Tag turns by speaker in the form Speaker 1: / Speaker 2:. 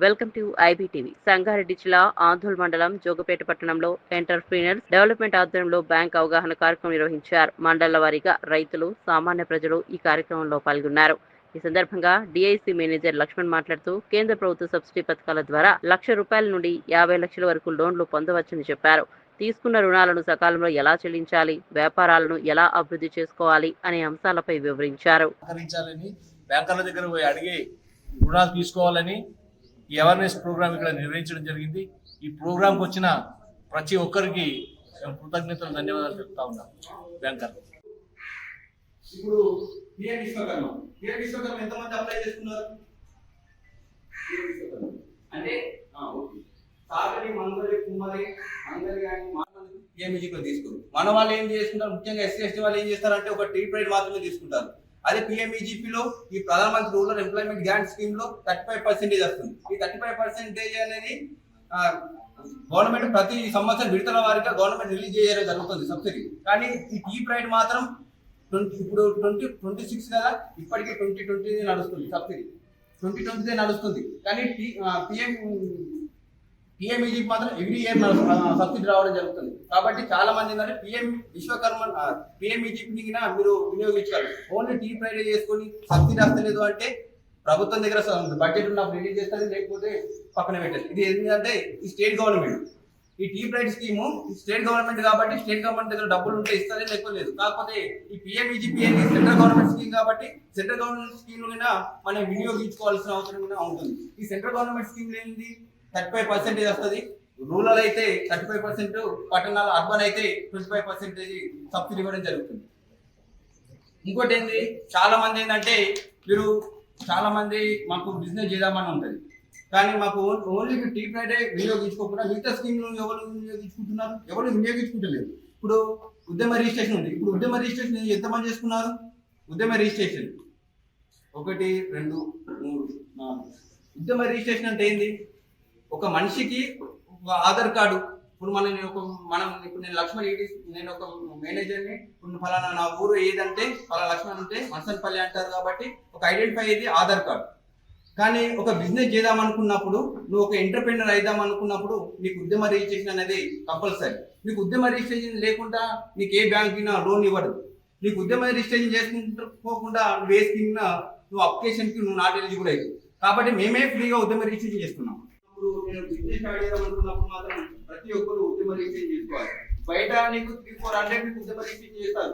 Speaker 1: Welcome to IBTV. Sangareddy జిల్లా ఆందోళ్ మండలం జోగుపేట పట్టణంలో ఎంటర్‌ప్రెన్యూర్స్ డెవలప్‌మెంట్ ఆధ్వర్యంలో బ్యాంక్ అవగాహన కార్యక్రమం నిర్వహించారు. మండల వారీగా రైతులు, సామాన్య ప్రజలు ఈ కార్యక్రమంలో పాల్గొన్నారు. ఈ సందర్భంగా డీఐసీ మేనేజర్ లక్ష్మణ్ మాట్లాడుతూ, కేంద్ర ప్రభుత్వ సబ్సిడీ పథకాల ద్వారా ₹1,00,000 నుండి 50 లక్షల వరకు లోన్లు పొందవచ్చని చెప్పారు. తీసుకున్న రుణాలను సకాలంలో ఎలా చెల్లించాలి, వ్యాపారాలను ఎలా అభివృద్ధి చేసుకోవాలి అనే అంశాలపై వివరించారు.
Speaker 2: బ్యాంకర్ల దగ్గర పోయి అడిగి రుణాలు తీసుకోవాలని ఈ అవేర్నెస్ ప్రోగ్రామ్ ఇక్కడ నిర్వహించడం జరిగింది. ఈ ప్రోగ్రాంకి వచ్చిన ప్రతి ఒక్కరికి కృతజ్ఞతలు, ధన్యవాదాలు చెప్తా ఉన్నాం. బ్యాంకర్
Speaker 3: ఇప్పుడు పిఎం విశ్వకర్మ ఎంతమంది అప్లై చేసుకున్నారు? అంటే సాగరి, మంగళి, కుమ్మరి, మంగళి కానీ పిఎంఈజీలో తీసుకున్నారు. మన వాళ్ళు ఏం చేసుకుంటారు, ముఖ్యంగా ఎస్సీ ఎస్టీ వాళ్ళు ఏం చేస్తారంటే ఒక టీ ప్రైడ్ మాత్రమే తీసుకుంటారు. అదే పిఎంఈజీపీలో ఈ ప్రధానమంత్రి రూరల్ ఎంప్లాయ్మెంట్ గ్రాంట్ స్కీమ్ లో 35% వస్తుంది. ఈ 35% అనేది గవర్నమెంట్ ప్రతి సంవత్సరం విడతల వారిగా గవర్నమెంట్ రిలీజ్ చేయడం జరుగుతుంది సబ్సిడీ. కానీ ఈ టీ ప్రైడ్ మాత్రం ఇప్పుడు 2026 కదా, ఇప్పటికీ 2020 నడుస్తుంది సబ్సిడీ, 2020 నడుస్తుంది. కానీ పిఎంఈజీ మాత్రం ఎవ్రీ ఇయర్ సబ్సిడీ రావడం జరుగుతుంది. కాబట్టి చాలా మంది ఏంటంటే పిఎం విశ్వకర్మ పిఎంఈజీపీని మీరు వినియోగించాలి. ఓన్లీ టీ ప్రైడ్ చేసుకొని సబ్సిడీ వస్తలేదు అంటే ప్రభుత్వం దగ్గర బడ్జెట్ ఉన్నప్పుడు రిలీజ్ చేస్తుంది, లేకపోతే పక్కన పెట్టారు. ఇది ఏంటంటే ఈ స్టేట్ గవర్నమెంట్, ఈ tea pride scheme state government కాబట్టి స్టేట్ గవర్నమెంట్ దగ్గర డబ్బులు ఉంటే ఇస్తుంది, లేకపోతే లేదు. కాకపోతే ఈ పిఎంఈజీపీ అనేది సెంట్రల్ గవర్నమెంట్ స్కీమ్ కాబట్టి సెంట్రల్ గవర్నమెంట్ స్కీమ్ మనం వినియోగించుకోవాల్సిన అవసరం ఉంటుంది. ఈ సెంట్రల్ గవర్నమెంట్ స్కీమ్ ఏంటి, 35% వస్తుంది. రూరల్ అయితే 35%, పట్టణాలు అర్బన్ అయితే 25% సబ్సిడీ ఇవ్వడం జరుగుతుంది. ఇంకోటి ఏంటి, చాలా మంది ఏంటంటే చాలా మంది మాకు బిజినెస్ చేద్దామని ఉంటుంది, కానీ మాకు ఓన్లీ టీ ప్రైడే వినియోగించుకోకుండా మిగతా స్కీమ్లు ఎవరు వినియోగించుకుంటున్నారు, ఎవరు వినియోగించుకుంటలేదు. ఇప్పుడు ఉద్యమ రిజిస్ట్రేషన్ ఉంది. ఇప్పుడు ఉద్యమ రిజిస్ట్రేషన్ ఎంతమంది చేసుకున్నారు? ఉద్యమ రిజిస్ట్రేషన్ 1, 2, 3, 4. ఉద్యమ రిజిస్ట్రేషన్ అంటే ఏంది? ఒక మనిషికి ఒక ఆధార్ కార్డు. ఇప్పుడు నేను లక్ష్మణ్ నేను ఒక మేనేజర్ని. ఇప్పుడు ఫలానా నా ఊరు ఏదంటే ఫలానా లక్ష్మణ్ అంటే మన్సన్పల్లి అంటారు కాబట్టి ఒక ఐడెంటిఫై అయ్యేది ఆధార్ కార్డు. కానీ ఒక బిజినెస్ చేద్దాం అనుకున్నప్పుడు, నువ్వు ఒక ఎంటర్‌ప్రెన్యూర్ అయిద్దాం అనుకున్నప్పుడు నీకు ఉద్యమ రిజిస్ట్రేషన్ అనేది కంపల్సరీ. నీకు ఉద్యమ రిజిస్ట్రేషన్ లేకుండా నీకు ఏ బ్యాంక్ లోన్ ఇవ్వదు. నీకు ఉద్యమ రిజిస్ట్రేషన్ చేసుకోకుండా నువ్వు ఏ స్కీమ్ నువ్వు అప్లికేషన్కి నువ్వు నాట్ ఎలిజిబుల్ అవుతుంది. కాబట్టి మేమే ఫ్రీగా ఉద్యమ రిజిస్ట్రేషన్ చేస్తున్నాం. ఇప్పుడు నేను బిజినెస్ స్టార్ట్ చేద్దాం అనుకున్నప్పుడు మాత్రం ప్రతి ఒక్కరు ఉద్యమ రిజిస్ట్రేషన్ చేసుకోవాలి. బయట నీకు 300-400 ఉద్యమ రిజిస్ట్రేషన్ చేస్తారు.